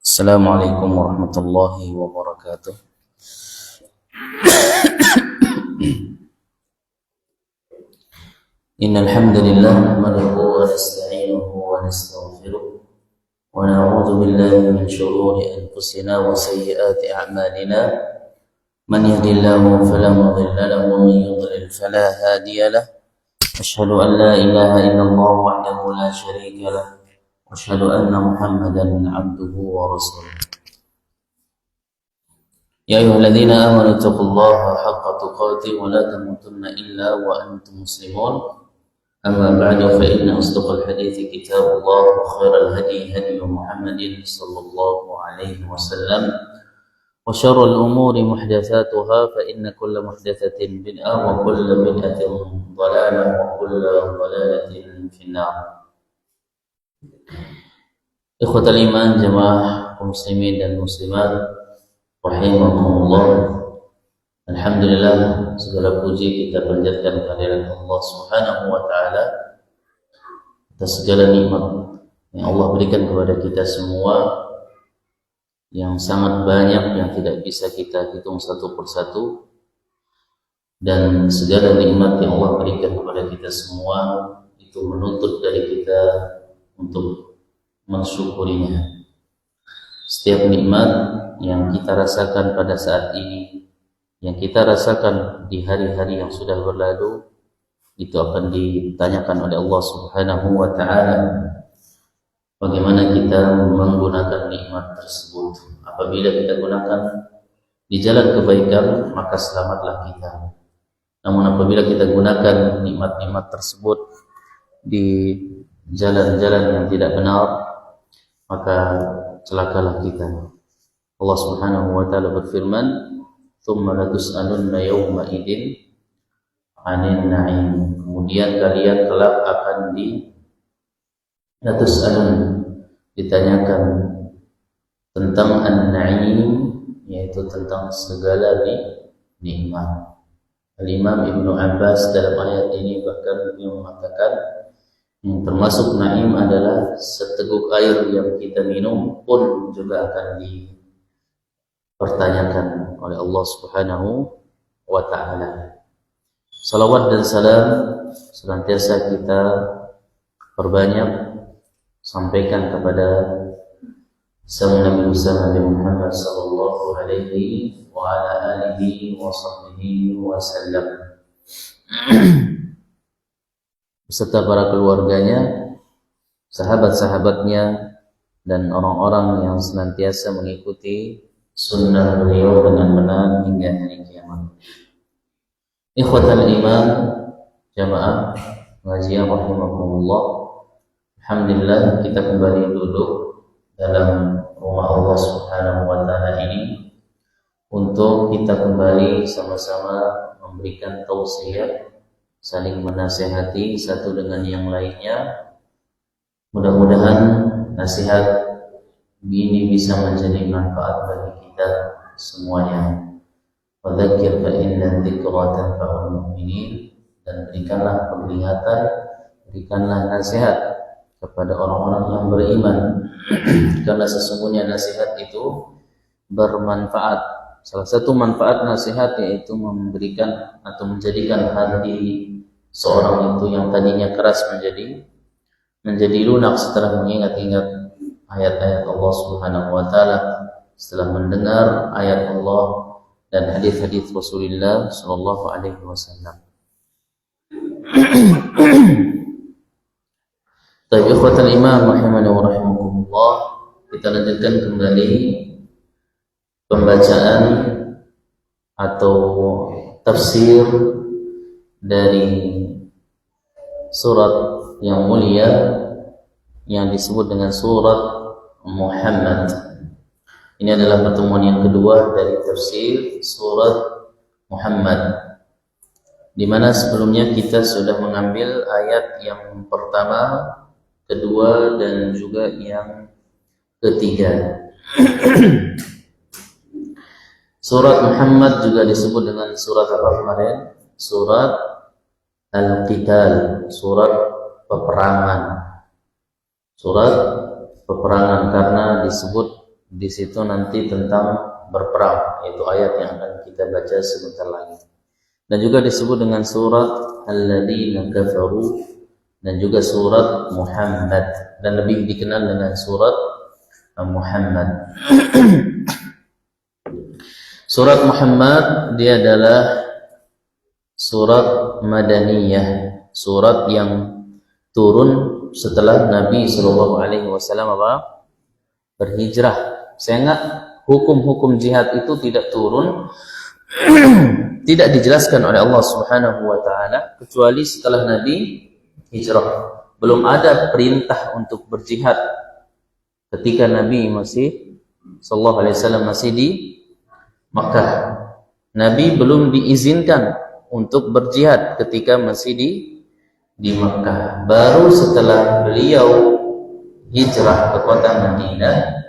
Assalamualaikum warahmatullahi wabarakatuh. Innal hamdalillah nahmaduhu wa nasta'inuhu wa nastaghfiruh wa na'udzu billahi min shururi anfusina wa sayyiati a'malina. Man yahdihillahu fala mudilla lahu wa man yudlil fala hadiya lahu. Asyhadu an la ilaha illallah wahdahu la syarika lahu wa asyhadu anna Muhammadan 'abduhu wa rasuluh. يا أيها الذين آمنوا اتقوا الله حق تقاته ولا تموتن إلا وأنتم مسلمون أما بعد فإن أصدق الحديث كتاب الله وخير الهدي هدي محمد صلى الله عليه وسلم وشر الأمور محدثاتها فإن كل محدثة بدعة وكل بدعة ضلالة وكل ضلالة في النار. إخوة الإيمان jamaah muslimin dan muslimat rahimakumullah. Alhamdulillah, segala puji kita panjatkan kehadirat Allah Subhanahu wa taala atas segala nikmat yang Allah berikan kepada kita semua, yang sangat banyak yang tidak bisa kita hitung satu persatu, dan segala nikmat yang Allah berikan kepada kita semua itu menuntut dari kita untuk mensyukurinya. Setiap nikmat yang kita rasakan pada saat ini, yang kita rasakan di hari-hari yang sudah berlalu, itu akan ditanyakan oleh Allah Subhanahu wa taala bagaimana kita menggunakan nikmat tersebut. Apabila kita gunakan di jalan kebaikan, maka selamatlah kita. Namun apabila kita gunakan nikmat-nikmat tersebut di jalan-jalan yang tidak benar, maka celakalah kita. Allah Subhanahu wa taala berfirman, "Tsumma latus'alunna yawma idzin 'anil na'im." Kemudian kalian kelak akan ditanyakan tentang an-na'im, yaitu tentang segala nikmat. Al-Imam Ibnu Abbas dalam ayat ini bahkan beliau mengatakan yang termasuk na'im adalah seteguk air yang kita minum pun juga akan dipertanyakan oleh Allah Subhanahu wa taala. Salawat dan salam senantiasa kita perbanyak sampaikan kepada sang Nabi Nabi Muhammad sallallahu alaihi wa ala alihi wa sahbihi wa sallam beserta para keluarganya, sahabat-sahabatnya, dan orang-orang yang senantiasa mengikuti sunnah beliau dengan benar hingga hari kiamat. Ikhwatal iman, jamaah pengajian rahimakumullah. Alhamdulillah, kita kembali duduk dalam rumah Allah Subhanahu wa taala ini untuk kita kembali sama-sama memberikan tausiah, saling menasihati satu dengan yang lainnya. Mudah-mudahan nasihat ini bisa menjadi manfaat bagi kita semuanya. Wadzakir fa inna dzikra tanfa'ul mu'minin, dan berikanlah peringatan, berikanlah nasihat kepada orang-orang yang beriman karena sesungguhnya nasihat itu bermanfaat. Salah satu manfaat nasihat yaitu memberikan atau menjadikan hati seorang itu yang tadinya keras menjadi lunak setelah mengingat-ingat ayat-ayat Allah Subhanahu wa taala, setelah mendengar ayat Allah dan hadis-hadis Rasulullah sallallahu alaihi wasallam. Baik, ikhwatal iman rahimani wa rahimakumullah, kita lanjutkan kembali pembacaan atau tafsir dari surat yang mulia yang disebut dengan surat Muhammad. Ini adalah pertemuan yang kedua dari tafsir surat Muhammad. di mana sebelumnya kita sudah mengambil ayat yang pertama, kedua, dan juga yang ketiga. Surat Muhammad juga disebut dengan surat apa kemarin? Surat Al-Qital, surat peperangan. Surat peperangan karena disebut di situ nanti tentang berperang, yaitu ayat yang akan kita baca sebentar lagi. Dan juga disebut dengan surat Alladzina Kafaru dan juga surat Muhammad, dan lebih dikenal dengan surat Muhammad. Surat Muhammad dia adalah surat Madaniyah, surat yang turun setelah Nabi Shallallahu Alaihi Wasallam berhijrah. Sehingga hukum-hukum jihad itu tidak turun, tidak dijelaskan oleh Allah Subhanahu Wa Taala kecuali setelah Nabi hijrah. Belum ada perintah untuk berjihad ketika Nabi masih Shallallahu Alaihi Wasallam masih di Makkah. Nabi belum diizinkan untuk berjihad ketika masih di Makkah. Baru setelah beliau hijrah ke kota Madinah,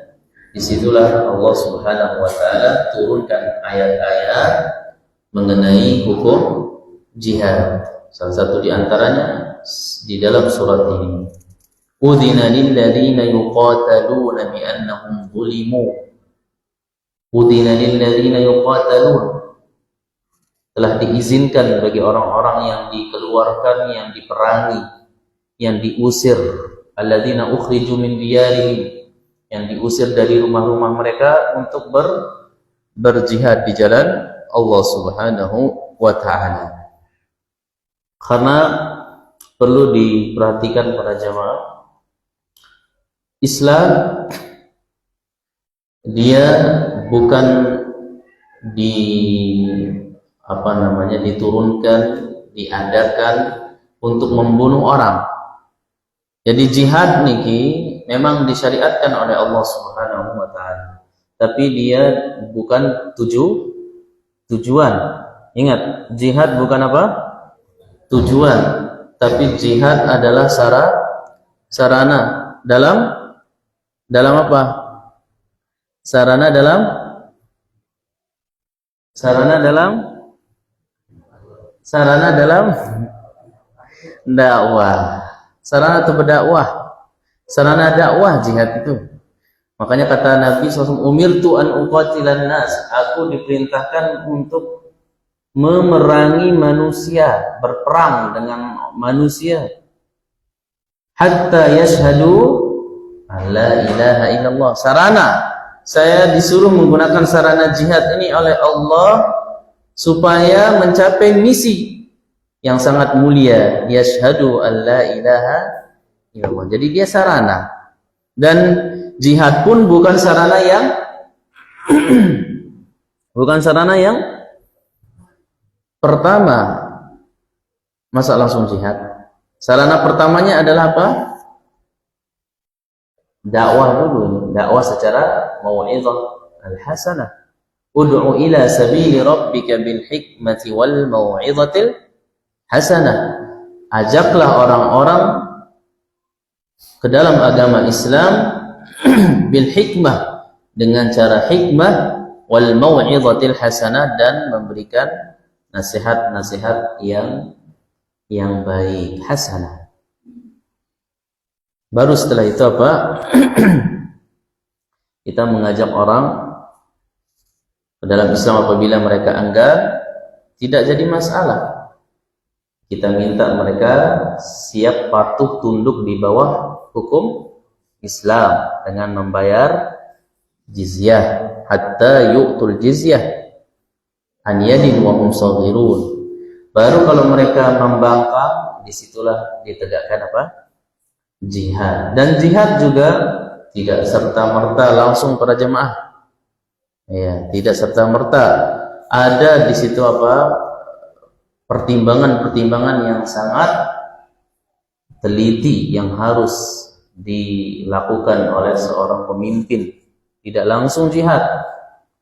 disitulah Allah Subhanahu Wa Taala turunkan ayat-ayat mengenai hukum jihad. Salah satu di antaranya di dalam surat ini. Udzina lil ladzina yuqataluna bi annahum zulimu. Udzina lil ladzina yuqatalun. Telah diizinkan bagi orang-orang yang dikeluarkan, yang diperangi, yang diusir, alladzina ukhriju min diyarihim, yang diusir dari rumah-rumah mereka untuk berjihad di jalan Allah Subhanahu wa Ta'ala. Karena perlu diperhatikan para jamaah, Islam dia bukan diturunkan, diadakan untuk membunuh orang. Jadi jihad niki memang disyariatkan oleh Allah Subhanahu wa Ta'ala, tapi dia bukan tujuan. Ingat, jihad bukan apa? Tujuan, tapi jihad adalah sarana dalam apa? Sarana dalam dakwah. Sarana atau berdakwah. Sarana dakwah jihad itu. Makanya kata Nabi SAW, umirtu an uqatilan nas. Aku diperintahkan untuk memerangi manusia, berperang dengan manusia. Hatta yashhadu la ilaha illallah. Sarana. Saya disuruh menggunakan sarana jihad ini oleh Allah supaya mencapai misi yang sangat mulia, yashhadu an la ilaha illallah. Jadi dia sarana. Dan jihad pun bukan sarana yang pertama. Masa langsung jihad? Sarana pertamanya adalah apa? Dakwah dulu, dakwah secara mau'izah al-hasanah. Ud'u ila sabili rabbika bil hikmati wal mau'izatil hasanah. Ajaklah orang-orang ke dalam agama Islam bil hikmah, dengan cara hikmah, wal mau'izatil hasanah, dan memberikan nasihat-nasihat yang baik, hasanah. Baru setelah itu apa? Kita mengajak orang ke dalam Islam apabila mereka enggan, tidak jadi masalah. Kita minta mereka siap patuh tunduk di bawah hukum Islam dengan membayar jizyah, hatta yu'tul jizyah an yadin wa hum shaghirun. Baru kalau mereka membangkang, disitulah ditegakkan apa? Jihad. Dan jihad juga tidak serta-merta langsung para jemaah. Ya, tidak serta-merta. Ada di situ apa? Pertimbangan-pertimbangan yang sangat teliti yang harus dilakukan oleh seorang pemimpin. Tidak langsung jihad.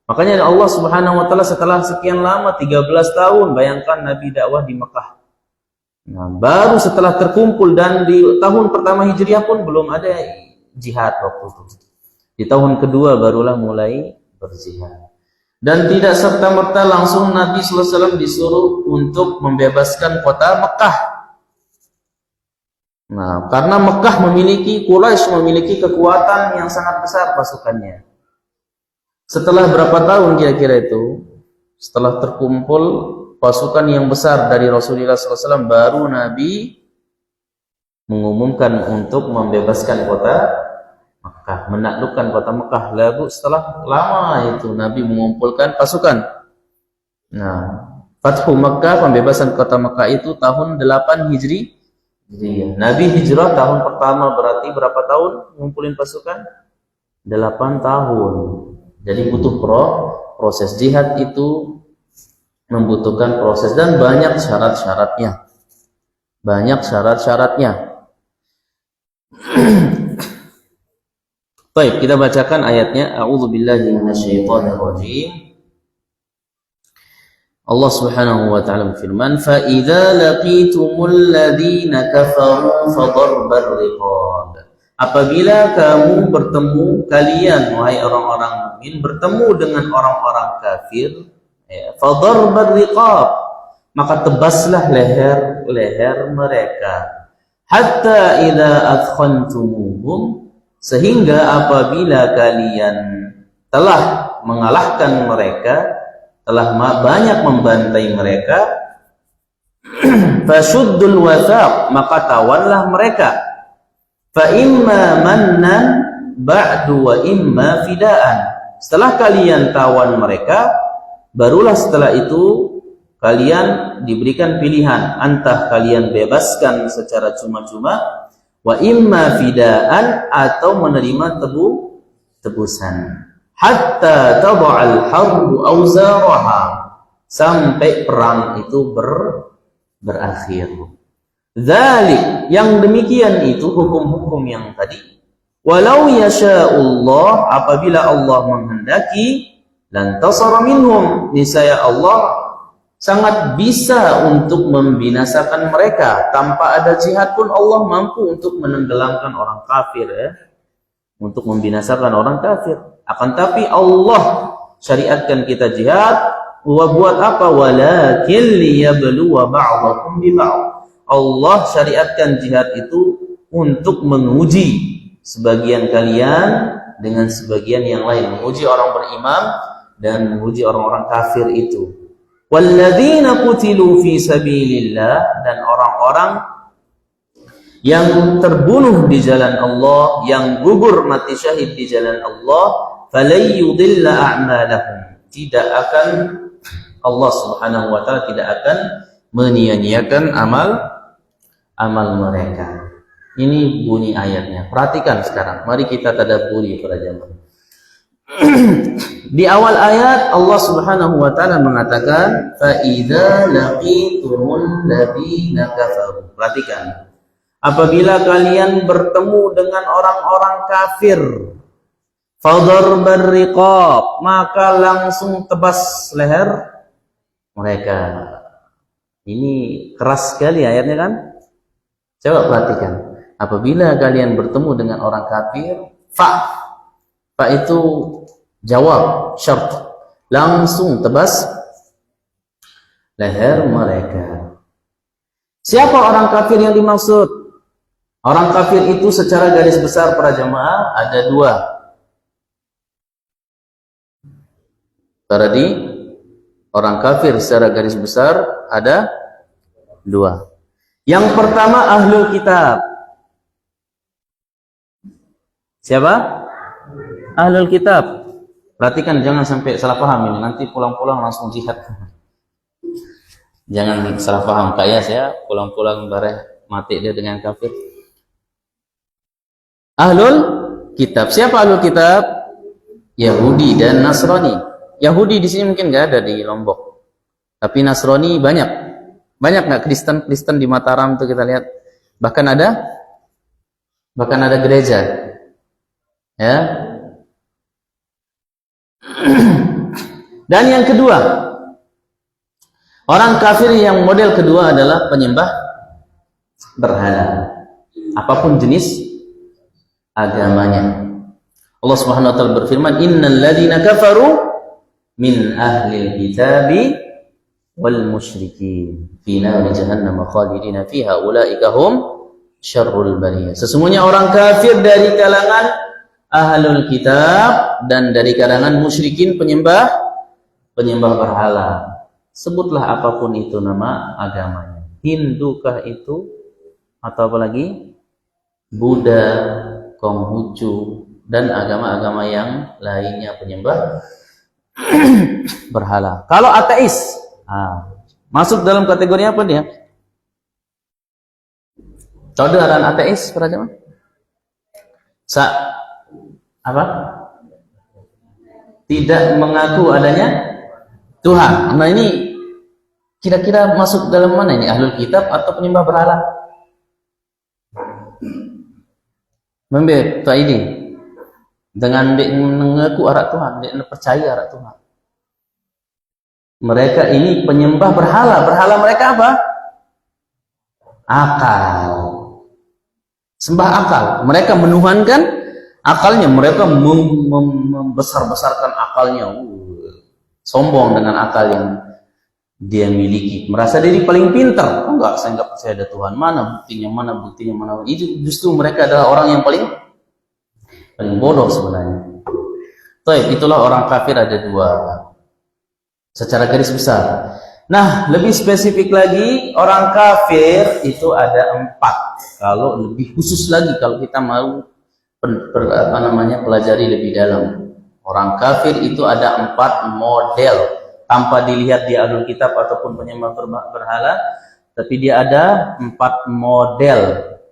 Makanya Allah Subhanahu wa taala setelah sekian lama 13 tahun, bayangkan Nabi dakwah di Mekah. Nah, baru setelah terkumpul, dan di tahun pertama Hijriah pun belum ada jihad waktu itu. Di tahun kedua barulah mulai berjihad. Dan tidak serta-merta langsung Nabi sallallahu alaihi wasallam disuruh untuk membebaskan kota Mekah. Nah, karena Mekah Quraisy memiliki kekuatan yang sangat besar pasukannya. Setelah berapa tahun kira-kira itu, setelah terkumpul pasukan yang besar dari Rasulullah SAW, baru Nabi mengumumkan untuk membebaskan kota Mekah, menaklukkan kota Mekah. Lalu setelah lama itu Nabi mengumpulkan pasukan. Nah, Fathu Mekah, pembebasan kota Mekah itu tahun 8 Hijri. Nabi hijrah tahun pertama, berarti berapa tahun ngumpulin pasukan? 8 tahun. Jadi butuh proses. Jihad itu membutuhkan proses dan banyak syarat-syaratnya. Baik, kita bacakan ayatnya. A'udzubillahi minasyaitonirrajim. Allah Subhanahu wa taala berfirman, "Fa idza laqitumul ladzina kafaru fadarbar riqab." Apabila kamu bertemu, kalian wahai orang-orang mukmin bertemu dengan orang-orang kafir, ya, fadarbar riqab, maka tebaslah leher mereka. Hatta idza athkhantumuhum, sehingga apabila kalian telah mengalahkan mereka, telah banyak membantai mereka, fashuddul wathaq, maka tawanlah mereka. Fa imma mannan ba'du wa imma fidaan. Setelah kalian tawan mereka, barulah setelah itu kalian diberikan pilihan, antah kalian bebaskan secara cuma-cuma, wa imma fidaan, atau menerima tebusan. Hatta taba'al harbu awzaraha, sampai perang itu berakhir. Dzalik, yang demikian itu hukum-hukum yang tadi. Walau yasha'ullah, apabila Allah menghendaki, lantasara minhum, niscaya Allah sangat bisa untuk membinasakan mereka. Tanpa ada jihad pun Allah mampu untuk menenggelamkan orang kafir, ya. Untuk membinasakan orang kafir. Akan tapi Allah syariatkan kita jihad. Buat apa? Walakin liyabluwa ba'dakum bi ba'd. Allah syariatkan jihad itu untuk menguji sebagian kalian dengan sebagian yang lain, menguji orang beriman dan menguji orang-orang kafir itu. Walladzina qutilu fi sabilillah, dan orang-orang yang terbunuh di jalan Allah, yang gugur mati syahid di jalan Allah, falayyudilla a'malahum, tidak akan Allah Subhanahu wa taala tidak akan menyia-nyiakan amal mereka. Ini bunyi ayatnya. Perhatikan sekarang. Mari kita tadabburi para jamaah. Di awal ayat Allah Subhanahu wa taala mengatakan, fa idza laqitumul ladzina kafaru. Perhatikan. Apabila kalian bertemu dengan orang-orang kafir, fadarbar riqab, maka langsung tebas leher mereka. Ini keras sekali ayatnya kan? Coba perhatikan. Apabila kalian bertemu dengan orang kafir, fa itu jawab syarat, langsung tebas leher mereka. Siapa orang kafir yang dimaksud? Orang kafir itu secara garis besar para jamaah ada dua. Tadi orang kafir secara garis besar ada dua. Yang pertama ahlul kitab. Siapa? Ahlul kitab. Perhatikan jangan sampai salah paham ini. Nanti pulang-pulang langsung jihad. Jangan salah paham kayak saya pulang-pulang bareh mati dia dengan kafir. Ahlul kitab. Siapa ahlul kitab? Yahudi dan Nasrani. Yahudi di sini mungkin nggak ada di Lombok. Tapi Nasrani banyak. Banyak nggak Kristen di Mataram tuh kita lihat. Bahkan ada gereja. Ya. Dan yang kedua, orang kafir yang model kedua adalah penyembah berhala, apapun jenis agamanya. Allah Subhanahu wa taala berfirman, "Innal ladzina kafaru min ahlil kitabi wal musyrikin fi nari jahannam khalidina fiha ulaika hum syarrul bariyah." Sesungguhnya orang kafir dari kalangan ahlul kitab dan dari kalangan musyrikin penyembah berhala. Sebutlah apapun itu nama agamanya. Hindukah itu atau apalagi Buddha, Konghucu dan agama-agama yang lainnya penyembah berhala. Kalau ateis, masuk dalam kategori apa dia? Saudara ateis para jemaah? Apa? Tidak mengaku adanya Tuhan. Nah ini kira-kira masuk dalam mana ini? Ahlul kitab atau penyembah berhala? Memberi ini dengan dia mengaku arah Tuhan, dia percaya arah Tuhan. Mereka ini penyembah berhala. Berhala mereka apa? Akal. Sembah akal. Mereka menuhankan akalnya. Mereka membesar-besarkan akalnya. Sombong dengan akal yang dia miliki, merasa diri paling pintar. Enggak, saya enggak percaya ada Tuhan. Mana buktinya? Itu justru mereka adalah orang yang paling bodoh sebenarnya. Itulah orang kafir ada dua secara garis besar. Nah, lebih spesifik lagi, orang kafir itu ada 4. Kalau lebih khusus lagi, kalau kita mau pelajari lebih dalam, orang kafir itu ada 4 model, tanpa dilihat dia ahlul kitab ataupun penyembah berhala, tapi dia ada 4 model.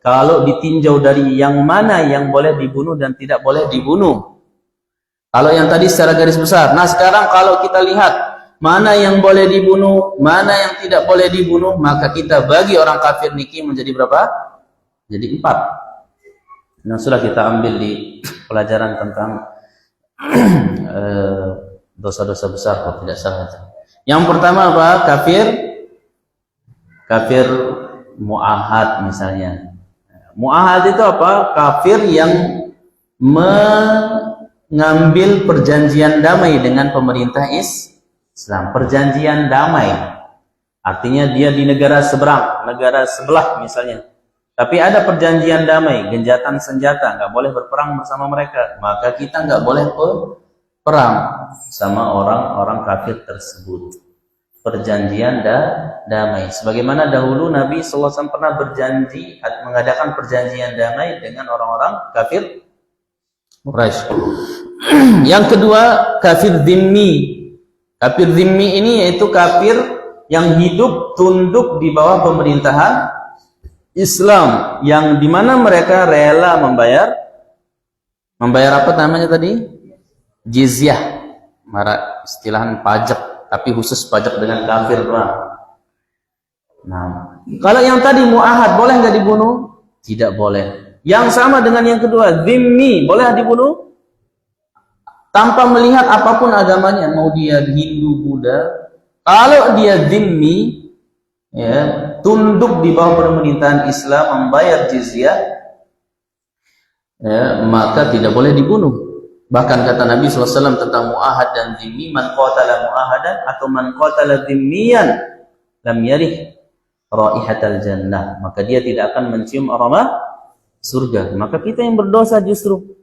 Kalau ditinjau dari yang mana yang boleh dibunuh dan tidak boleh dibunuh. Kalau yang tadi secara garis besar. Nah sekarang kalau kita lihat mana yang boleh dibunuh, mana yang tidak boleh dibunuh, maka kita bagi orang kafir niki menjadi berapa? Jadi 4. Nah sudah kita ambil di pelajaran tentang dosa-dosa besar kalau tidak salah. Yang pertama apa? Kafir mu'ahad misalnya. Mu'ahad itu apa? Kafir yang mengambil perjanjian damai dengan pemerintah Islam. Perjanjian damai artinya dia di negara sebelah misalnya, tapi ada perjanjian damai, genjatan senjata, nggak boleh berperang bersama mereka, maka kita nggak boleh perang sama orang-orang kafir tersebut. Perjanjian damai. Sebagaimana dahulu Nabi SAW pernah berjanji mengadakan perjanjian damai dengan orang-orang kafir Quraisy. Yang kedua, kafir dhimmi. Kafir dhimmi ini yaitu kafir yang hidup tunduk di bawah pemerintahan Islam, yang dimana mereka rela membayar apa namanya tadi? Jizyah, istilahan pajak, tapi khusus pajak dengan kafir. Nah, kalau yang tadi mu'ahad boleh nggak dibunuh? Tidak boleh. Yang sama dengan yang kedua, dhimmi, boleh dibunuh tanpa melihat apapun agamanya, mau dia Hindu, Buddha. Kalau dia dhimmi, ya, tunduk di bawah pemerintahan Islam, membayar jizyah, ya, maka tidak boleh dibunuh. Bahkan kata Nabi SAW tentang mu'ahad dan dhimmi, man qatala mu'ahadan atau man qatala dhimmiyan lam yarih raihatal jannah, maka dia tidak akan mencium aroma surga. Maka kita yang berdosa justru.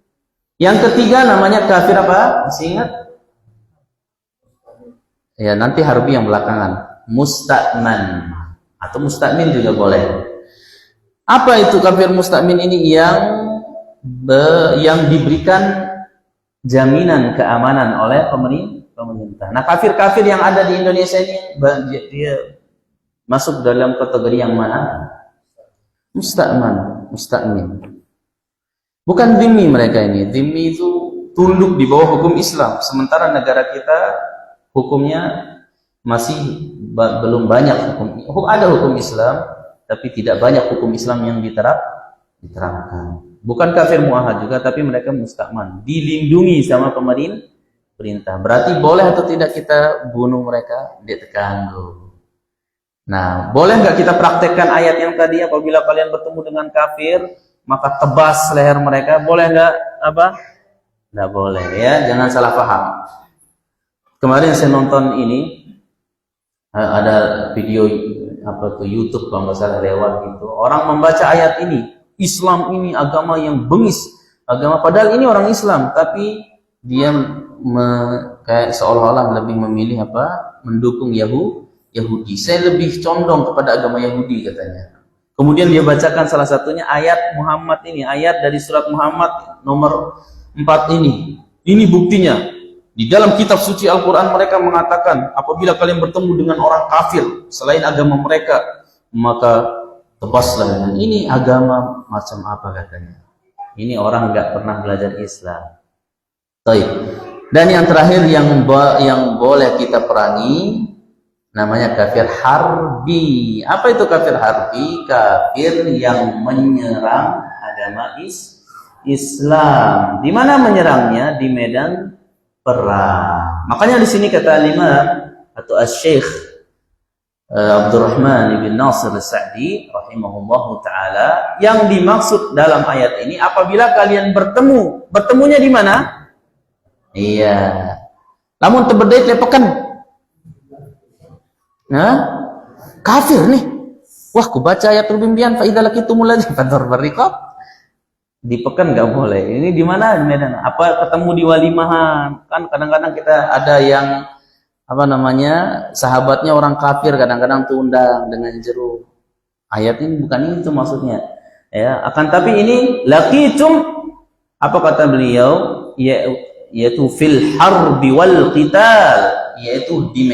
Yang ketiga namanya kafir apa? Masih ingat? Ya, nanti harfi yang belakangan. Musta'man atau musta'min juga boleh. Apa itu kafir musta'min ini? Yang diberikan jaminan keamanan oleh pemerintah. Nah, kafir-kafir yang ada di Indonesia ini dia masuk dalam kategori yang mana? Musta'min. Bukan dhimmi mereka ini. Dhimmi itu tunduk di bawah hukum Islam. Sementara negara kita hukumnya masih belum banyak hukum. Ada hukum Islam, tapi tidak banyak hukum Islam yang diterapkan. Bukan kafir mu'ahad juga, tapi mereka musta'man, dilindungi sama perintah. Berarti boleh atau tidak kita bunuh mereka? Tidak terganggu. Nah, boleh nggak kita praktekkan ayat yang tadi, apabila kalian bertemu dengan kafir, maka tebas leher mereka? Boleh nggak? Apa? Nggak boleh ya, jangan salah paham. Kemarin saya nonton ini, ada video apa tuh YouTube kalau nggak salah lewat gitu. Orang membaca ayat ini, Islam ini agama yang bengis, agama padahal ini orang Islam, tapi dia kayak seolah-olah lebih memilih apa? Mendukung Yahudi. Saya lebih condong kepada agama Yahudi katanya. Kemudian dia bacakan salah satunya ayat Muhammad ini, ayat dari surat Muhammad nomor 4 ini. Ini buktinya. Di dalam kitab suci Al-Quran mereka mengatakan, apabila kalian bertemu dengan orang kafir selain agama mereka, maka tebaslah. Ini agama macam apa katanya? Ini orang nggak pernah belajar Islam. Baik. Dan yang terakhir yang boleh kita perangi, namanya kafir harbi. Apa itu kafir harbi? Kafir yang menyerang agama Islam. Di mana menyerangnya? Di medan perang. Makanya di sini kata Imam atau Asy-Syaikh Abdurrahman bin Nasir As-Sa'di rahimahullahu taala, yang dimaksud dalam ayat ini apabila kalian bertemunya di mana? Iya. Namun tebedai lepekan. Nah, kafir nih. Wah, ku baca ayat Al-Bimbian fa idza laqitumul ladzina fadharbur riqab. Dipekan nggak boleh. Ini di mana? Di Medan. Apa ketemu di walimahan? Kan kadang-kadang kita ada yang apa namanya, sahabatnya orang kafir, kadang-kadang tundang dengan jeruk. Ayat ini bukan itu maksudnya. Ya, akan tapi ini laqitum, apa kata beliau? Yaitu fil harbi wal qital, yaitu di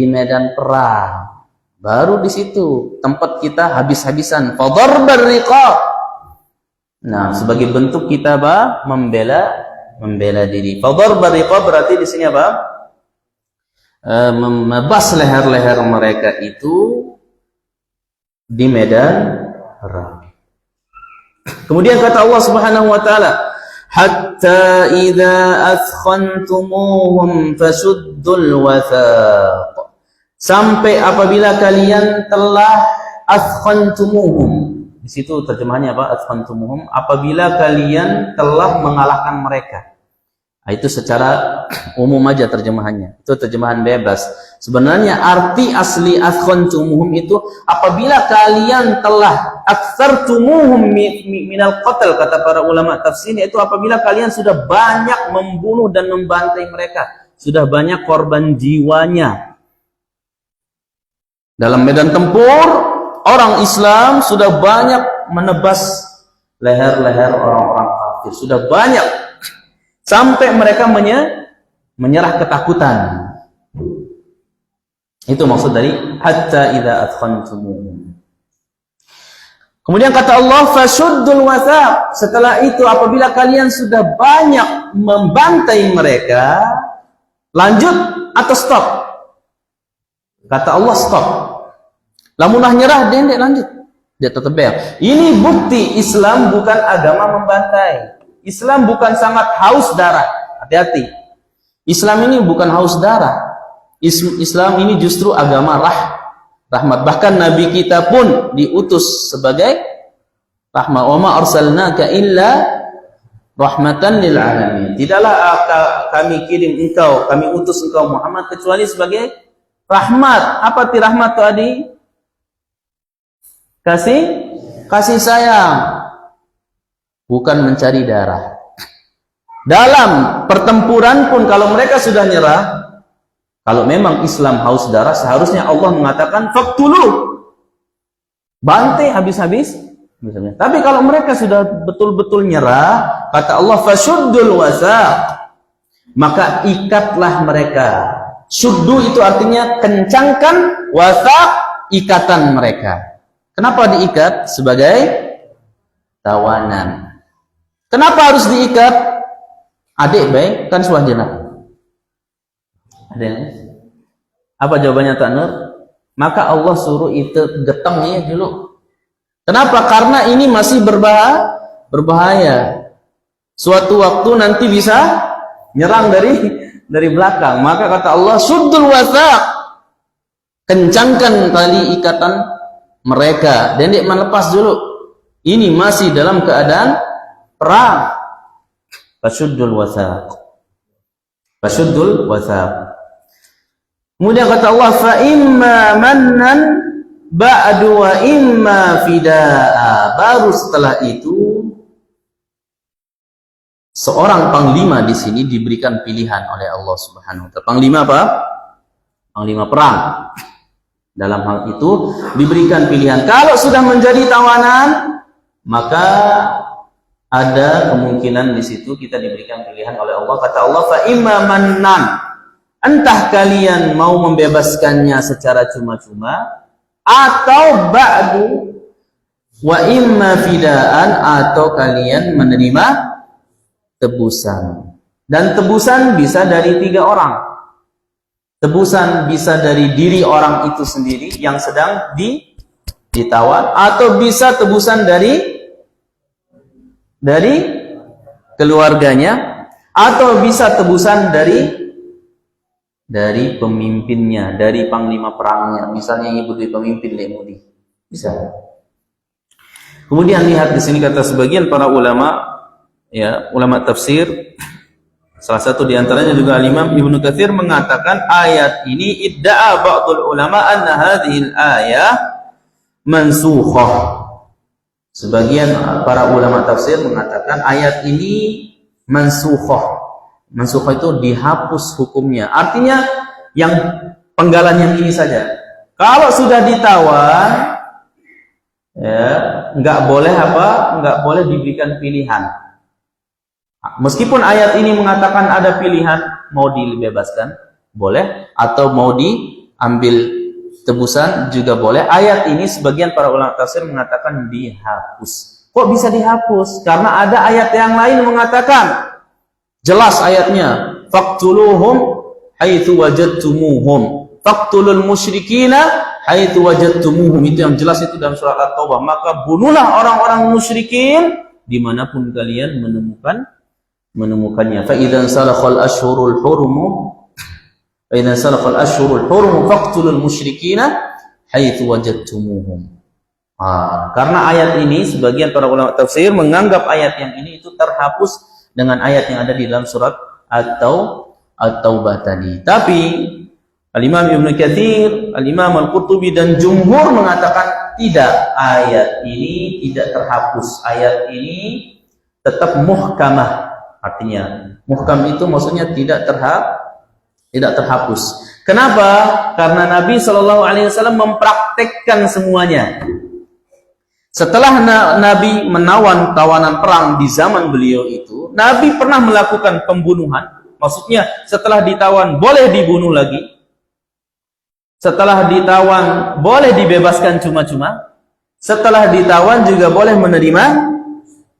medan perang. Baru di situ tempat kita habis-habisan. Fadharbar riqab. Nah, sebagai bentuk kita apa? Membela diri. Fadharbar riqab berarti di sini apa? Membas leher-leher mereka itu di medan perang. Kemudian kata Allah Subhanahu wa taala, hatta idza athkhantumuhum fasuddul wathaq. Sampai apabila kalian telah athkhantumuhum. Di situ terjemahannya apa? Athkhantumuhum, apabila kalian telah mengalahkan mereka. Nah, itu secara umum aja terjemahannya. Itu terjemahan bebas. Sebenarnya arti asli athkhantumuhum itu apabila kalian telah aktsartumuhum minal qatl, kata para ulama tafsir, itu apabila kalian sudah banyak membunuh dan membantai mereka, sudah banyak korban jiwanya. Dalam medan tempur, orang Islam sudah banyak menebas leher-leher orang-orang kafir, sudah banyak sampai mereka menyerah ketakutan. Itu maksud dari hatta idza athkhantumuhum. Kemudian kata Allah fashuddul wathaq, setelah itu apabila kalian sudah banyak membantai mereka, lanjut atau stop? Kata Allah stop. Lamunah nyerah dia lanjut, dia tetap bel. Ini bukti Islam bukan agama membantai. Islam bukan sangat haus darah. Hati-hati. Islam ini bukan haus darah. Islam ini justru agama rahmat. Bahkan Nabi kita pun diutus sebagai rahmat. Wa ma arsalnaka illa rahmatan lil alamin. Tidaklah kami kirim engkau, kami utus engkau Muhammad kecuali sebagai rahmat. Apa ti rahmat tadi? Kasih sayang, bukan mencari darah. Dalam pertempuran pun kalau mereka sudah nyerah, kalau memang Islam haus darah, seharusnya Allah mengatakan faqtulu, bantai habis-habis. Tapi kalau mereka sudah betul-betul nyerah, kata Allah fashuddul wathaq, maka ikatlah mereka. Syuddu itu artinya kencangkan, wathaq ikatan mereka. Kenapa diikat? Sebagai tawanan. Kenapa harus diikat? Adik baik kan suahjana. Ada apa jawabannya Tak Nur? Maka Allah suruh itu getengnya dulu. Kenapa? Karena ini masih berbahaya. Suatu waktu nanti bisa nyerang dari belakang. Maka kata Allah, suddul wathaq, kencangkan tali ikatan mereka dan dia melepas dulu. Ini masih dalam keadaan perang. Fasuddul wathaq. Fasuddul wathaq. Kemudian kata Allah, fa imma mannan ba'du wa imma fida'a. Baru setelah itu seorang panglima di sini diberikan pilihan oleh Allah Subhanahu wa taala. Panglima apa? Panglima perang. Dalam hal itu diberikan pilihan. Kalau sudah menjadi tawanan, maka ada kemungkinan di situ kita diberikan pilihan oleh Allah. Kata Allah, fa imma mannan, entah kalian mau membebaskannya secara cuma-cuma, atau ba'du wa imma fidaan, atau kalian menerima tebusan. Dan tebusan bisa dari 3 orang. Tebusan bisa dari diri orang itu sendiri yang sedang ditawan, atau bisa tebusan dari keluarganya, atau bisa tebusan dari pemimpinnya, dari panglima perangnya. Misalnya ibu dari pemimpin Lemudi, bisa. Kemudian lihat di sini kata sebagian para ulama, ya, ulama tafsir, salah satu di antaranya juga Imam Ibnu Katsir mengatakan ayat ini idda'a ba'dul ulama anna hadhil ayah mansukhah. Sebagian para ulama tafsir mengatakan ayat ini mansukhah. Mansukhah itu dihapus hukumnya. Artinya yang penggalan yang ini saja. Kalau sudah ditawan, ya, nggak boleh diberikan pilihan. Meskipun ayat ini mengatakan ada pilihan, mau dibebaskan boleh, atau mau diambil tebusan juga boleh. Ayat ini sebagian para ulama tafsir mengatakan dihapus. Kok bisa dihapus? Karena ada ayat yang lain mengatakan, jelas ayatnya, faqtuluhum haitsu wajadtumuhum, faqtulul musyrikina haitsu wajadtumuhum. Itu yang jelas itu dalam surat At-Taubah. Maka bunuhlah orang-orang musyrikin dimanapun kalian menemukannya. Fa idzan salakhal ashhurul hurum فإذا سلخ الأشهر الحرم فاقتلوا المشركين حيث وجدتموهم. Karena ayat ini sebagian para ulama tafsir menganggap ayat yang ini itu terhapus dengan ayat yang ada di dalam surat At-Taubah tadi. Tapi Al-Imam Ibnu Katsir, Al-Imam Al-Qurtubi dan jumhur mengatakan tidak, ayat ini tidak terhapus. Ayat ini tetap muhkamah. Artinya muhkam itu maksudnya tidak terhapus. Kenapa? Karena Nabi Shallallahu Alaihi Wasallam mempraktekkan semuanya. Setelah Nabi menawan tawanan perang di zaman beliau itu, Nabi pernah melakukan pembunuhan. Maksudnya setelah ditawan boleh dibunuh lagi. Setelah ditawan boleh dibebaskan cuma-cuma. Setelah ditawan juga boleh menerima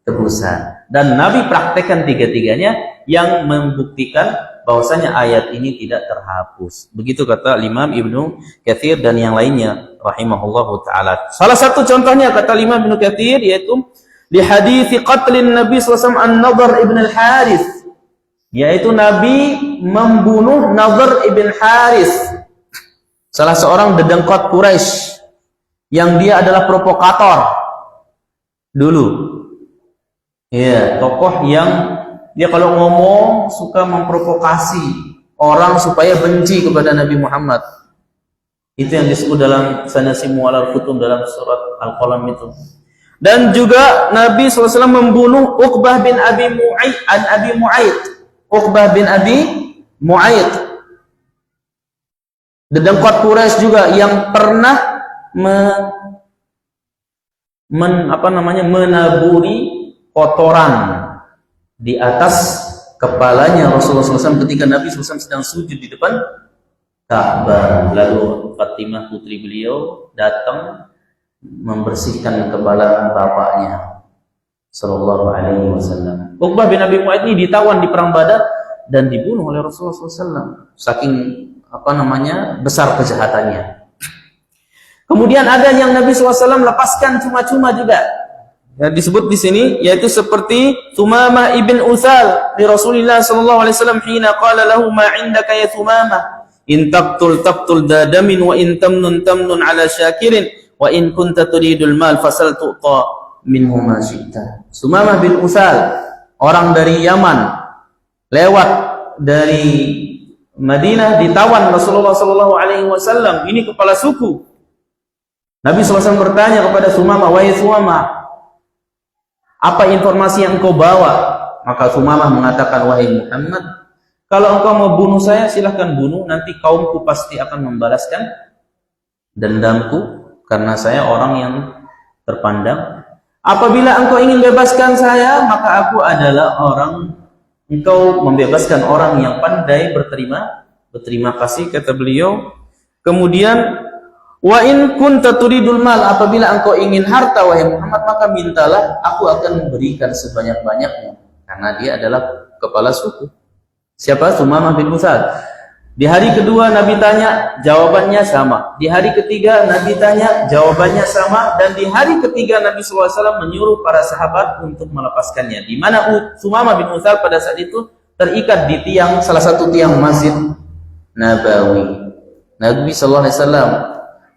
tebusan. Dan Nabi praktekkan tiga-tiganya yang membuktikan bahwasanya ayat ini tidak terhapus. Begitu kata Imam Ibnu Katsir dan yang lainnya rahimahullahu taala. Salah satu contohnya kata Imam Ibnu Katsir yaitu di hadis qatlin Nabi sallallahu alaihi wasallam an-Nadhr ibn al-Harith, yaitu Nabi membunuh Nadhr ibn Harith, salah seorang dedengkot Quraisy yang dia adalah provokator dulu. Ya, tokoh yang dia kalau ngomong suka memprovokasi orang supaya benci kepada Nabi Muhammad. Itu yang disebut dalam sanasimu alal kutub dalam surat Al-Qalam itu. Dan juga Nabi SAW membunuh Uqbah bin Abi Mu'aid. Uqbah bin Abi Mu'aid, dedengkot Quraisy juga yang pernah menaburi kotoran di atas kepalanya Rasulullah SAW ketika Nabi SAW sedang sujud di depan Ka'bah. Lalu Fatimah putri beliau datang membersihkan kepala bapaknya Sallallahu Alaihi Wasallam. Uqbah bin Abi Mu'aid ini ditawan di perang Badar dan dibunuh oleh Rasulullah SAW. Saking besar kejahatannya. Kemudian ada yang Nabi SAW lepaskan cuma-cuma juga. Ya, disebut di sini yaitu seperti Sumamah ibn Utsal di Rasulullah sallallahu alaihi wasallam hina qala lahu ma indaka ya Sumamah in taqtul taqtul dadamin wa in tamnun tamnun ala syakirin wa in kunta turidul mal fasal tuqa minhu ma syi'ta. Sumamah bin Utsal, orang dari Yaman, lewat dari Madinah, ditawan Rasulullah sallallahu alaihi wasallam. Ini kepala suku. Nabi sallallahu alaihi wasallam bertanya kepada Sumamah, "Wahai Sumamah, apa informasi yang engkau bawa?" Maka Sumamah mengatakan, "Wahai Muhammad, kalau engkau mau bunuh saya, silahkan bunuh. Nanti kaumku pasti akan membalaskan dendamku, karena saya orang yang terpandang. Apabila engkau ingin bebaskan saya, maka aku adalah engkau membebaskan orang yang pandai berterima kasih," kata beliau. Kemudian, "Wa in kunta turidul mal," apabila engkau ingin harta wahai Muhammad, maka mintalah, aku akan memberikan sebanyak-banyaknya. Karena dia adalah kepala suku. Siapa? Sumamah bin Utsal. Di hari kedua Nabi tanya, jawabannya sama. Di hari ketiga Nabi tanya, jawabannya sama. Dan di hari ketiga Nabi SAW menyuruh para sahabat untuk melepaskannya. Di mana Sumamah bin Utsal pada saat itu terikat di salah satu tiang Masjid Nabawi. Nabi SAW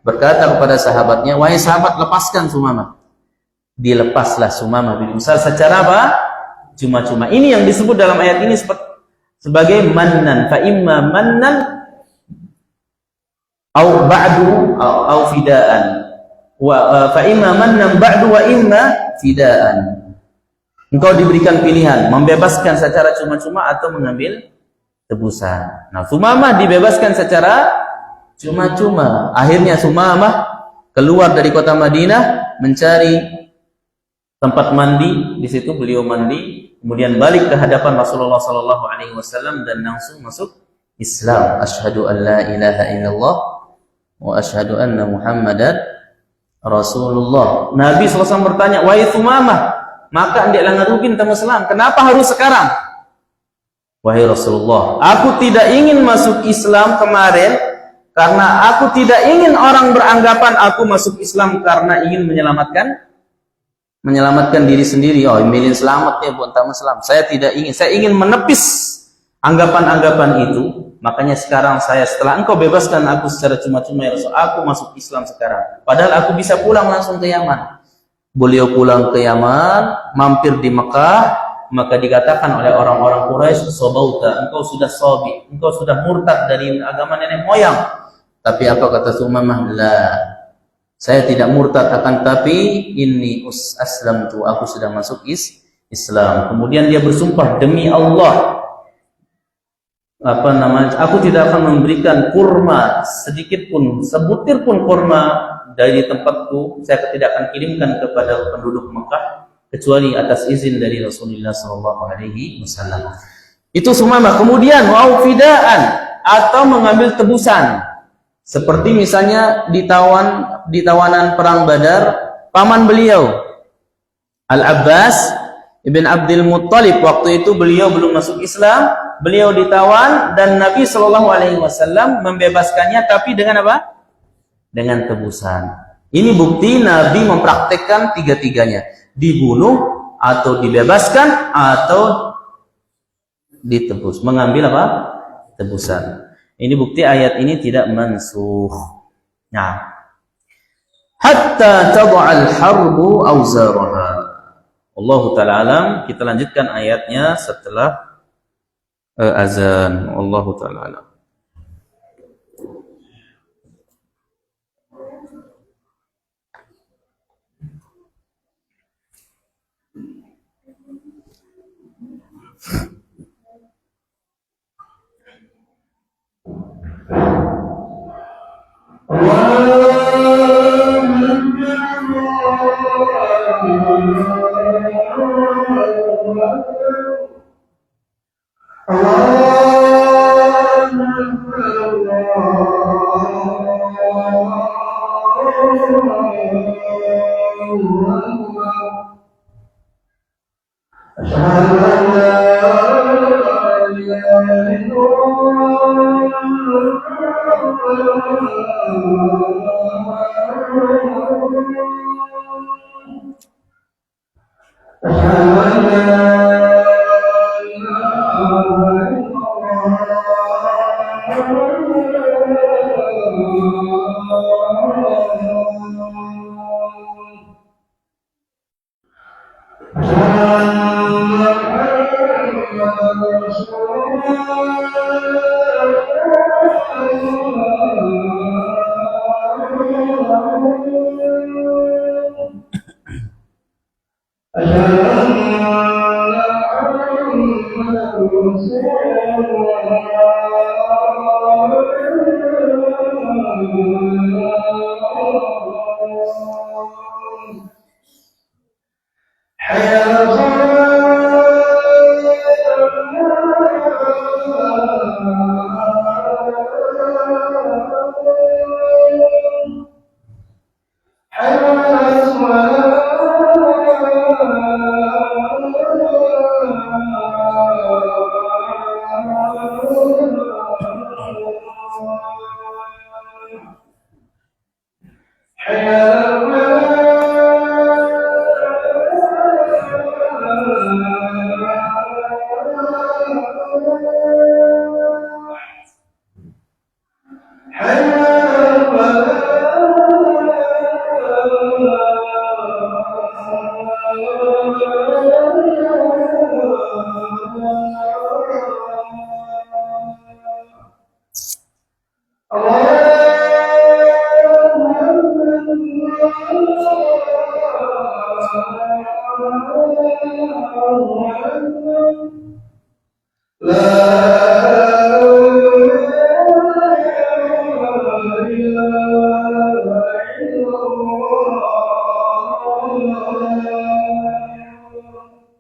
berkata kepada sahabatnya, "Wahai sahabat, lepaskan Sumamah." Dilepaslah Sumamah bin Utsal secara apa? Cuma-cuma. Ini yang disebut dalam ayat ini sebagai mannan. Fa imma mannan au ba'du au fidaan. Fa imma mannan ba'du wa imma fidaan. Engkau diberikan pilihan, membebaskan secara cuma-cuma atau mengambil tebusan. Nah, Sumamah dibebaskan secara cuma-cuma. Akhirnya Sumamah keluar dari kota Madinah mencari tempat mandi. Di situ beliau mandi, kemudian balik ke hadapan Rasulullah sallallahu alaihi wasallam dan langsung masuk Islam. Asyhadu an la ilaha illallah wa asyhadu anna Muhammadan Rasulullah. Nabi sallallahu alaihi wasallam bertanya, "Wahai Sumamah, maka ndeklah ngarugin tamu Islam. Kenapa harus sekarang?" "Wahai Rasulullah, aku tidak ingin masuk Islam kemarin karena aku tidak ingin orang beranggapan aku masuk Islam karena ingin menyelamatkan diri sendiri. Oh, ingin selamat ya buat tamu Islam. Saya tidak ingin. Saya ingin menepis anggapan-anggapan itu. Makanya sekarang setelah engkau bebaskan aku secara cuma-cuma ya Rasul, aku masuk Islam sekarang. Padahal aku bisa pulang langsung ke Yaman." Beliau pulang ke Yaman, mampir di Mekah, maka dikatakan oleh orang-orang Quraisy, "Sobauta, engkau sudah sobi, engkau sudah murtad dari agama nenek moyang." Tapi apa kata Sumamah? "La, saya tidak murtad, akan tapi ini aslamtu, aku sudah masuk Islam." Kemudian dia bersumpah, "Demi Allah, aku tidak akan memberikan kurma sedikit pun, sebutir pun kurma dari tempatku, saya tidak akan kirimkan kepada penduduk Mekah kecuali atas izin dari Rasulullah SAW." Itu Sumamah. Kemudian wau fidaan, atau mengambil tebusan. Seperti misalnya di tawanan perang Badar, paman beliau Al-Abbas ibn Abdul Muttalib, waktu itu beliau belum masuk Islam, beliau ditawan dan Nabi Shallallahu Alaihi Wasallam membebaskannya, tapi dengan apa? Dengan tebusan. Ini bukti Nabi mempraktekkan tiga-tiganya, dibunuh atau dibebaskan atau ditebus, mengambil apa? Tebusan. Ini bukti ayat ini tidak mansukh. Nah, hatta tad'al harbu awzaraha. Allahu ta'ala alam. Kita lanjutkan ayatnya setelah azan. Allahu ta'ala alam.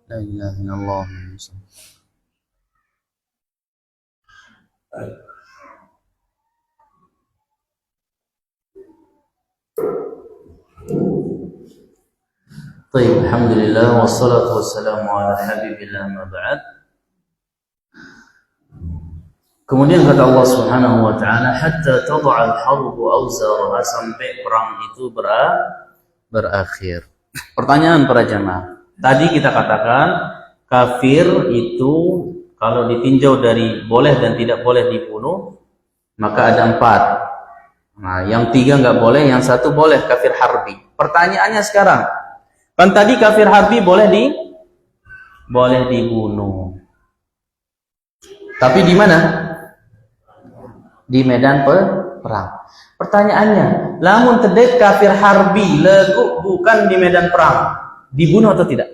La ilaha illallah. Baik, alhamdulillah wassalatu wassalamu ala habibillah ma ba'd. Kemudian kata Allah Subhanahu wa taala, hatta tad'a al-harbu awzaraha, sampai perang itu berakhir. Pertanyaan para jamaah. Tadi kita katakan kafir itu kalau ditinjau dari boleh dan tidak boleh dibunuh, maka ada 4. Nah, yang 3 nggak boleh, yang 1 boleh, kafir harbi. Pertanyaannya sekarang, kan tadi kafir harbi boleh dibunuh. Tapi di mana? Di medan perang. Pertanyaannya, lamun tedek kafir harbi leguk bukan di medan perang, dibunuh atau tidak?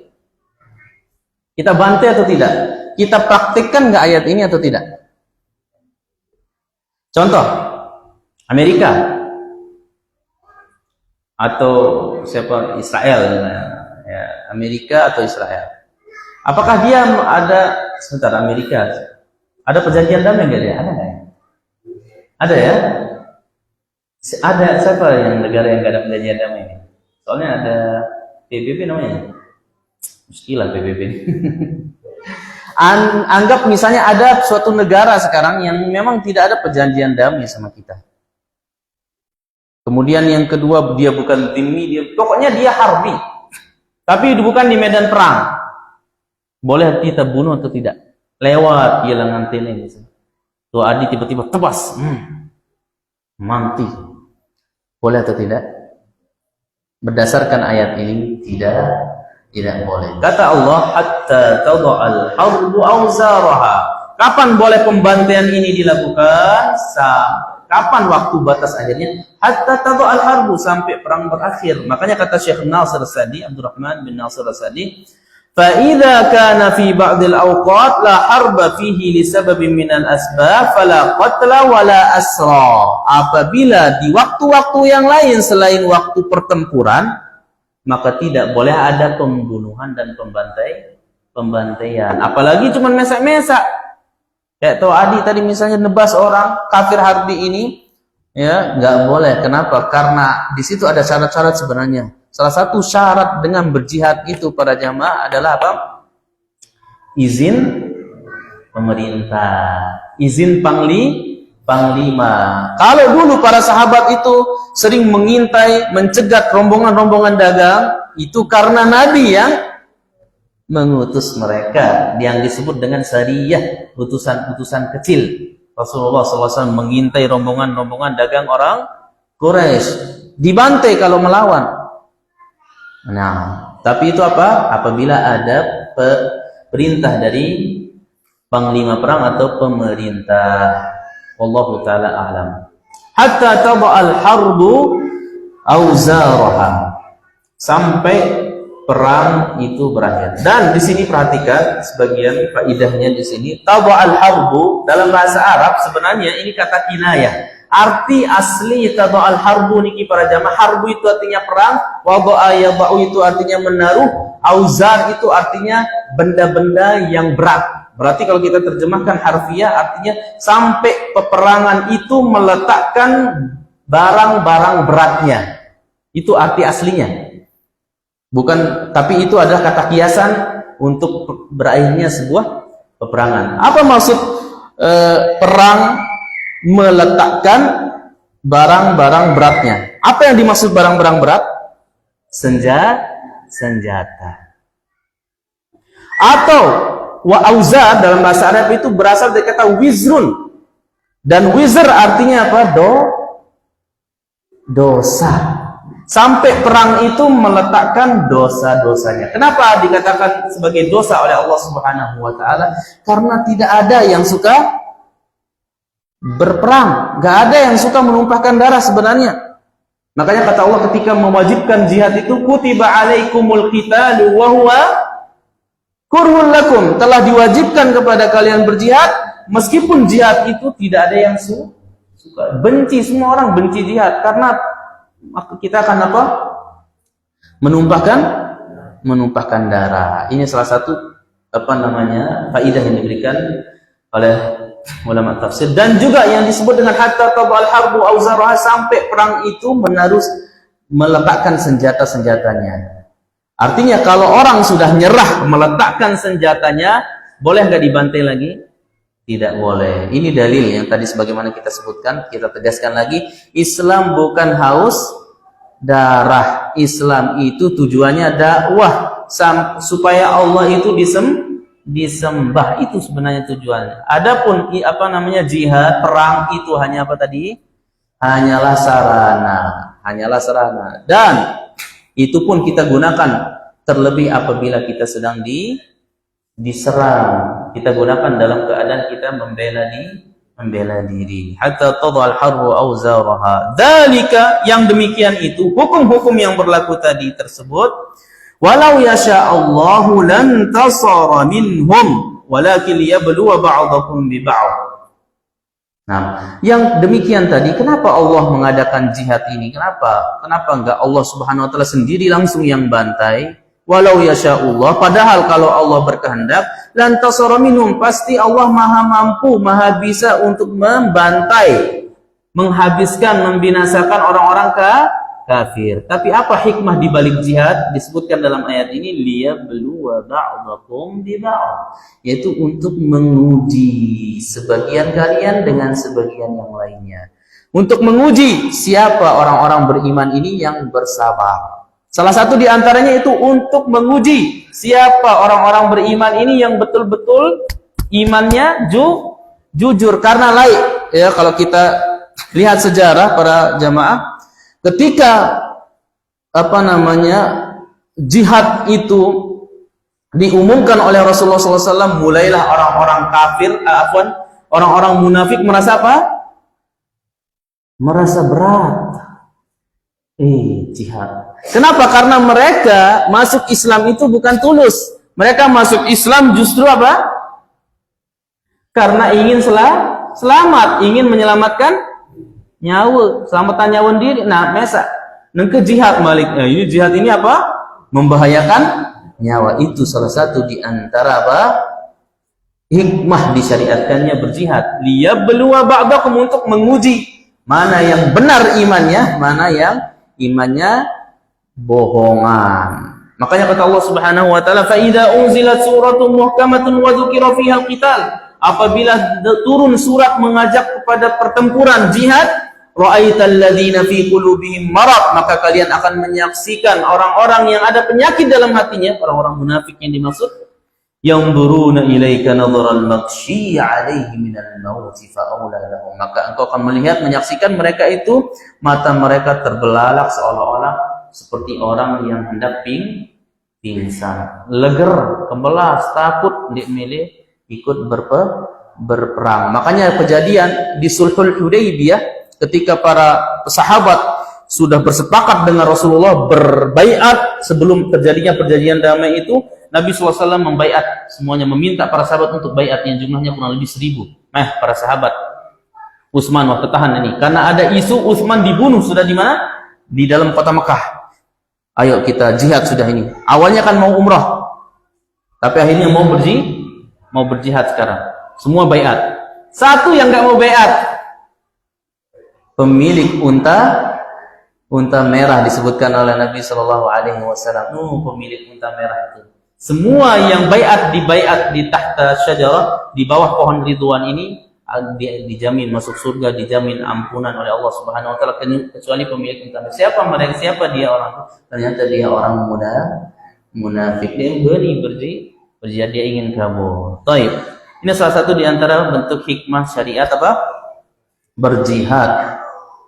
Kita bantai atau tidak? Kita praktikkan nggak ayat ini atau tidak? Contoh, Amerika atau siapa, Israel, ya, Amerika atau Israel. Apakah dia ada, sebentar, Amerika ada perjanjian damai nggak dia? Ada nggak ya? Ada ya? Ada siapa yang negara yang nggak ada perjanjian damai ini? Soalnya ada PBB namanya. Muskilah PBB. Anggap misalnya ada suatu negara sekarang yang memang tidak ada perjanjian damai sama kita. Kemudian yang kedua, dia bukan timmi, pokoknya dia harbi. Tapi bukan di medan perang. Boleh kita bunuh atau tidak? Lewat dia ngantene misalnya. Tuh Adi tiba-tiba tebas. Mati. Boleh atau tidak? Berdasarkan ayat ini tidak boleh. Kata Allah, hatta tada'al harbu awzaraha. Kapan boleh pembantaian ini dilakukan? Kapan waktu batas akhirnya? Hatta tada'al harbu, sampai perang berakhir. Makanya kata Syekh Nasir Sa'di, Abdurrahman bin Nasir Sa'di, fa idza kana fi ba'dil awqat la harba fihi li sababin minal asbab fala qatla wala asra. Apabila di waktu-waktu yang lain selain waktu pertempuran, maka tidak boleh ada pembunuhan dan pembantaian. Apalagi cuma mesak-mesak. Kayak Toh Adi tadi misalnya nebas orang kafir harbi ini, ya nggak boleh. Kenapa? Karena di situ ada syarat-syarat sebenarnya. Salah satu syarat dengan berjihad itu para jamaah adalah apa? Izin pemerintah, izin panglima. Kalau dulu para sahabat itu sering mengintai, mencegat rombongan-rombongan dagang, itu karena Nabi yang mengutus mereka yang disebut dengan sariyah, utusan-utusan kecil. Rasulullah SAW mengintai rombongan-rombongan dagang orang Quraisy, dibantai kalau melawan. Nah, tapi itu apa? Apabila ada perintah dari panglima perang atau pemerintah. Wallahu ta'ala a'lam. Hatta taba'al harbu auzaraha, sampai perang itu berakhir. Dan di sini perhatikan sebagian faidahnya di sini. Taba'al harbu dalam bahasa Arab sebenarnya ini kata kinayah. Arti asli taba'al harbu niki para jamaah, harbu itu artinya perang, wada'a yada'u itu artinya menaruh, auzar itu artinya benda-benda yang berat. Berarti kalau kita terjemahkan harfiah artinya sampai peperangan itu meletakkan barang-barang beratnya. Itu arti aslinya. Bukan, tapi itu adalah kata kiasan untuk berakhirnya sebuah peperangan. Apa maksud perang meletakkan barang-barang beratnya? Apa yang dimaksud barang-barang berat? Senjata. Atau wa auzar dalam bahasa Arab itu berasal dari kata wizrun. Dan wizr artinya apa? Dosa. Sampai perang itu meletakkan dosa-dosanya. Kenapa dikatakan sebagai dosa oleh Allah Subhanahu wa taala? Karena tidak ada yang suka berperang, nggak ada yang suka menumpahkan darah sebenarnya. Makanya kata Allah ketika mewajibkan jihad itu, kutiba alaikumul qitalu wa huwa kurhun lakum, telah diwajibkan kepada kalian berjihad meskipun jihad itu tidak ada yang suka. Benci, semua orang benci jihad karena kita akan apa? Menumpahkan darah. Ini salah satu faidah yang diberikan oleh ulama tafsir. Dan juga yang disebut dengan hatta tabal harbu auzaraha, sampai perang itu meletakkan senjata-senjatanya. Artinya kalau orang sudah nyerah meletakkan senjatanya, boleh nggak dibantai lagi? Tidak boleh. Ini dalil yang tadi sebagaimana kita sebutkan, kita tegaskan lagi, Islam bukan haus darah. Islam itu tujuannya dakwah supaya Allah itu disembah, itu sebenarnya tujuannya. Adapun jihad, perang itu hanya apa tadi? Hanyalah sarana. Dan itu pun kita gunakan terlebih apabila kita sedang diserang. Kita gunakan dalam keadaan kita membela diri. Hatta tadhal harbu auzaraha. Dzalika, yang demikian itu hukum-hukum yang berlaku tadi tersebut. Walau yasha Allahu lan tasara minhum walakin liyabluwa ba'dakum bi ba'd. Nah, yang demikian tadi, kenapa Allah mengadakan jihad ini? Kenapa enggak Allah Subhanahu wa taala sendiri langsung yang bantai? Walau yasha'ullah, padahal kalau Allah berkehendak, lan tasara minhum, pasti Allah maha mampu, maha bisa untuk membantai, menghabiskan, membinasakan orang-orang kafir. Tapi apa hikmah di balik jihad? Disebutkan dalam ayat ini, liyabluwa ba'dakum bi ba'd, yaitu untuk menguji sebagian kalian dengan sebagian yang lainnya. Untuk menguji siapa orang-orang beriman ini yang bersabar. Salah satu di antaranya itu untuk menguji siapa orang-orang beriman ini yang betul-betul imannya jujur, karena laik. Ya, kalau kita lihat sejarah para jamaah, ketika jihad itu diumumkan oleh Rasulullah SAW, mulailah orang-orang kafir, orang-orang munafik merasa apa? Merasa berat. Jihad. Kenapa? Karena mereka masuk Islam itu bukan tulus. Mereka masuk Islam justru apa? Karena ingin selamat, ingin menyelamatkan nyawa, selamatan nyawa diri. Nah, ke jihad balik. Nah, ini jihad ini apa? Membahayakan nyawa. Itu salah satu di antara apa? Hikmah disyariatkannya berjihad. Liyabluwa ba'dakum, untuk menguji mana yang benar imannya, mana yang imannya bohongan. Makanya kata Allah Subhanahu wa taala, fa idza unzilat suratun muhkamatun wa dzukira fiha al-qital, apabila turun surat mengajak kepada pertempuran jihad, ra'aital ladzina fi qulubihim marad, maka kalian akan menyaksikan orang-orang yang ada penyakit dalam hatinya, orang-orang munafik yang dimaksud, yanzuruna ilaika nadharal maghsyi 'alaihi minal maut fa aula lahum, maka engkau akan melihat, menyaksikan mereka itu mata mereka terbelalak seolah-olah seperti orang yang hendak pingsan, leger, kemelas, takut, ndik milih ikut berperang. Makanya kejadian di Sulhul Hudaybiyah ketika para sahabat sudah bersepakat dengan Rasulullah berbaiat sebelum terjadinya perjanjian damai itu, Nabi SAW membaiat semuanya, meminta para sahabat untuk baiat yang jumlahnya kurang lebih 1000. Para sahabat, Utsman, wah tahan ini, karena ada isu Utsman dibunuh sudah di mana? Di dalam kota Mekah. Ayo kita jihad sudah ini. Awalnya kan mau umrah, tapi akhirnya mau berjihad sekarang. Semua baiat. Satu yang nggak mau baiat, pemilik unta merah, disebutkan oleh Nabi Shallallahu Alaihi Wasallam. Pemilik unta merah itu. Semua yang baiat di tahta syajarah, di bawah pohon Ridwan ini, dijamin masuk surga, dijamin ampunan oleh Allah Subhanahu Wa Taala, kecuali pemilik unta. Siapa mereka? Siapa dia orang itu? Ternyata dia orang munafik. Dia berjihad, dia ingin kabur. Taib. Ini salah satu di antara bentuk hikmah syariat apa? Berjihad.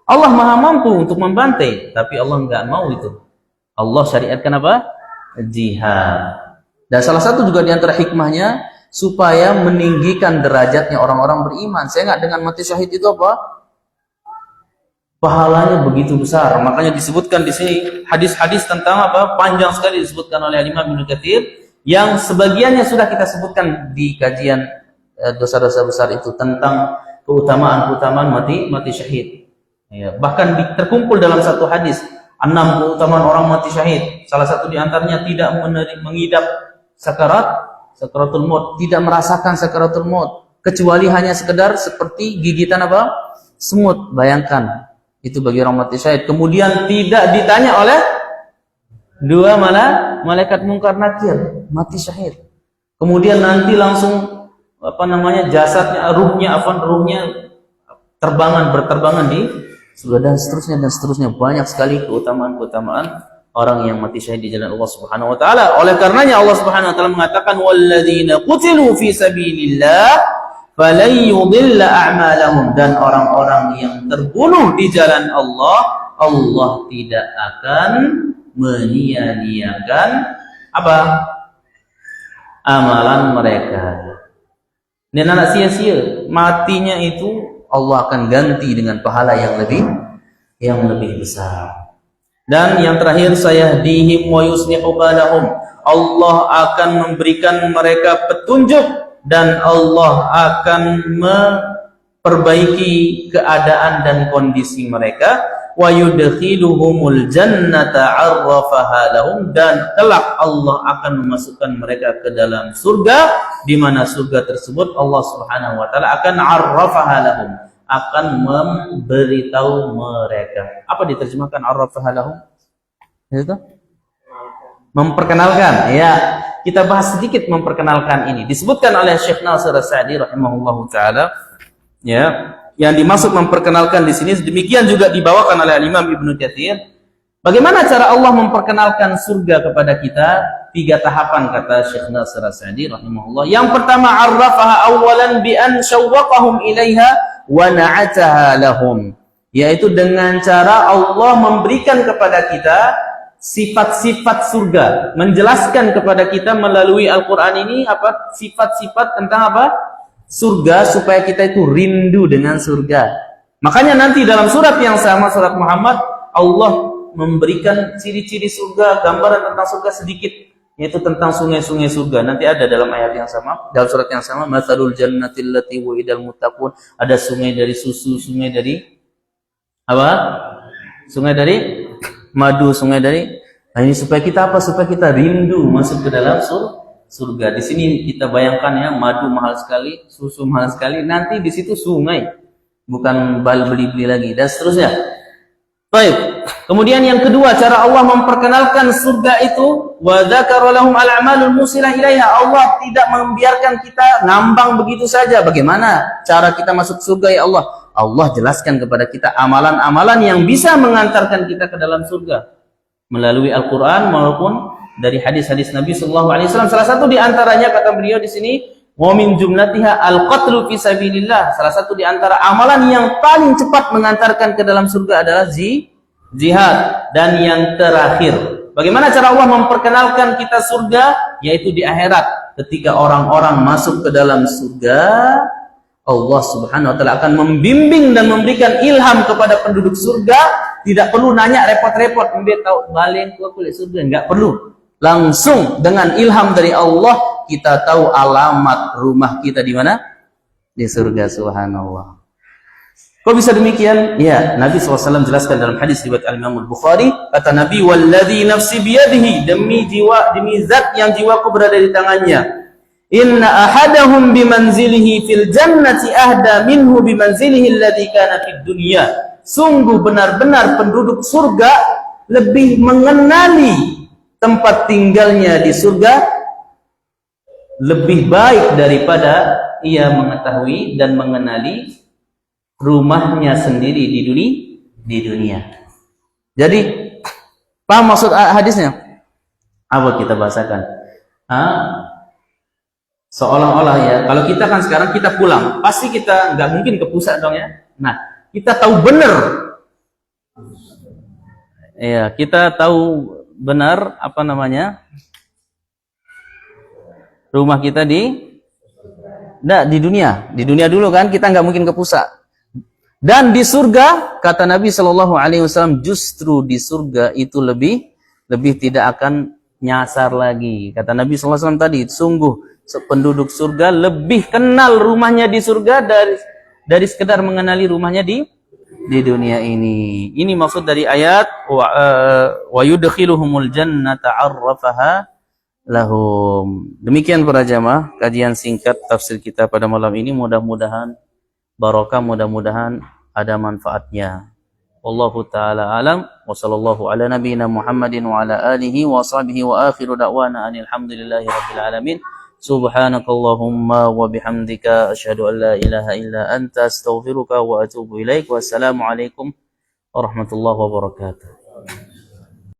Allah Maha mampu untuk membantai, tapi Allah nggak mau itu. Allah syariatkan apa? Jihad. Dan salah satu juga di antara hikmahnya supaya meninggikan derajatnya orang-orang beriman. Saya nggak, dengan mati syahid itu apa? Pahalanya begitu besar. Makanya disebutkan di sini hadis-hadis tentang apa? Panjang sekali disebutkan oleh Imam Ibnu Katsir, yang sebagiannya sudah kita sebutkan di kajian dosa-dosa besar itu, tentang keutamaan mati syahid. Ya, bahkan terkumpul dalam satu hadis 6 keutamaan orang mati syahid. Salah satu di antaranya tidak mengidap sakaratul maut, tidak merasakan sakaratul maut, kecuali hanya sekedar seperti gigitan apa? Semut. Bayangkan, itu bagi orang mati syahid. Kemudian tidak ditanya oleh dua malaikat mungkar nakir, mati syahid. Kemudian nanti langsung jasadnya, ruhnya berterbangan di surga, dan seterusnya. Banyak sekali keutamaan orang yang mati syahid di jalan Allah Subhanahu Wa Taala. Oleh karenanya Allah Subhanahu Wa Taala mengatakan, walladzina qutilu fi sabilillah falan yudilla a'malahum, dan orang-orang yang terbunuh di jalan Allah, Allah tidak akan menyia-nyiakan apa? Amalan mereka. Dan anak sia-sia, matinya itu Allah akan ganti dengan pahala yang lebih besar. Dan yang terakhir, sayahdihim wa yuslihu balahum, Allah akan memberikan mereka petunjuk dan Allah akan memperbaiki keadaan dan kondisi mereka. Wa yudkhiluhumul jannata 'arrafaha lahum, dan kelak Allah akan memasukkan mereka ke dalam surga, di mana surga tersebut Allah Subhanahu wa taala akan 'arrafaha lahum, akan memberitahu mereka. Apa diterjemahkan 'arrafaha lahum? Itu memperkenalkan. Ya, kita bahas sedikit memperkenalkan ini. Disebutkan oleh Syekh Nasir As-Sa'di rahimahullahu taala, ya, yang dimaksud memperkenalkan di sini demikian juga dibawakan oleh Imam Ibnu Katsir. Bagaimana cara Allah memperkenalkan surga kepada kita? 3 tahapan, kata Syekh Nasir As-Sa'di rahimahullah. Yang pertama, arrafaha awalan bi an syawwaqahum ilaiha wa na'ataha lahum, yaitu dengan cara Allah memberikan kepada kita sifat-sifat surga, menjelaskan kepada kita melalui Al-Qur'an ini apa? Sifat-sifat tentang apa? Surga, supaya kita itu rindu dengan surga. Makanya nanti dalam surat yang sama, surat Muhammad, Allah memberikan ciri-ciri surga, gambaran tentang surga sedikit, yaitu tentang sungai-sungai surga. Nanti ada dalam ayat yang sama, dalam surat yang sama, matsalul jannatil lati wa'idal muttaqun, ada sungai dari susu, sungai dari apa? Sungai dari madu, sungai dari, nah ini supaya kita apa? Supaya kita rindu masuk ke dalam surga. Di sini kita bayangkan ya, madu mahal sekali, susu mahal sekali, nanti di situ sungai, bukan beli-beli lagi, dan seterusnya. Baik. Kemudian yang kedua, cara Allah memperkenalkan surga itu, wa dzakara lahum al-a'malul musilah ilaiha. Allah tidak membiarkan kita ngambang begitu saja. Bagaimana cara kita masuk surga ya Allah? Allah jelaskan kepada kita amalan-amalan yang bisa mengantarkan kita ke dalam surga melalui Al-Quran maupun dari hadis-hadis Nabi Sallallahu Alaihi Wasallam. Salah satu di antaranya kata beliau di sini, wa min jumlatiha al-qatlu fi sabilillah. Salah satu di antara amalan yang paling cepat mengantarkan ke dalam surga adalah jihad. Dan yang terakhir, bagaimana cara Allah memperkenalkan kita surga? Yaitu di akhirat. Ketika orang-orang masuk ke dalam surga, Allah Subhanahu wa taala akan membimbing dan memberikan ilham kepada penduduk surga. Tidak perlu nanya repot-repot, "Mbak tahu balen kulit surga?" Enggak perlu. Langsung dengan ilham dari Allah kita tahu alamat rumah kita di mana? Di surga. Subhanallah. Kok bisa demikian? Ya, Nabi SAW jelaskan dalam hadis riwayat Al-Imam Al-Bukhari, kata Nabi, "Walladzi nafsi biyadihi," demi zat yang jiwaku berada di tangannya. "Inna ahadahum bimanzilihi fil jannati ahda minhu bimanzilihi alladzi kana fid dunya." Sungguh benar-benar penduduk surga lebih mengenali tempat tinggalnya di surga lebih baik daripada ia mengetahui dan mengenali rumahnya sendiri di dunia. Jadi, paham maksud hadisnya? Apa kita bahasakan? Seolah-olah ya, kalau kita kan sekarang kita pulang, pasti kita nggak mungkin ke pusat dong ya. Nah, kita tahu benar. Ya, kita tahu benar rumah kita di dunia dulu kan, kita nggak mungkin ke pusat. Dan di surga kata Nabi Shallallahu Alaihi Wasallam, justru di surga itu lebih tidak akan nyasar lagi. Kata Nabi Shallallahu Alaihi Wasallam tadi, sungguh penduduk surga lebih kenal rumahnya di surga dari sekedar mengenali rumahnya di dunia ini. Ini maksud dari ayat wa yudkhiluhumul jannata 'arrafaha lahum. Demikian para jamaah kajian singkat tafsir kita pada malam ini, mudah-mudahan barokah, mudah-mudahan ada manfaatnya. Wallahu taala alam wa sallallahu ala nabiyyina Muhammadin wa ala alihi wa sahbihi wa akhiru da'wana anil hamdulillahi rabbil alamin. Subhanakallahumma wa bihamdika asyhadu an la ilaha illa anta astaghfiruka wa atubu ilaik. Wassalamu alaikum warahmatullahi wabarakatuh.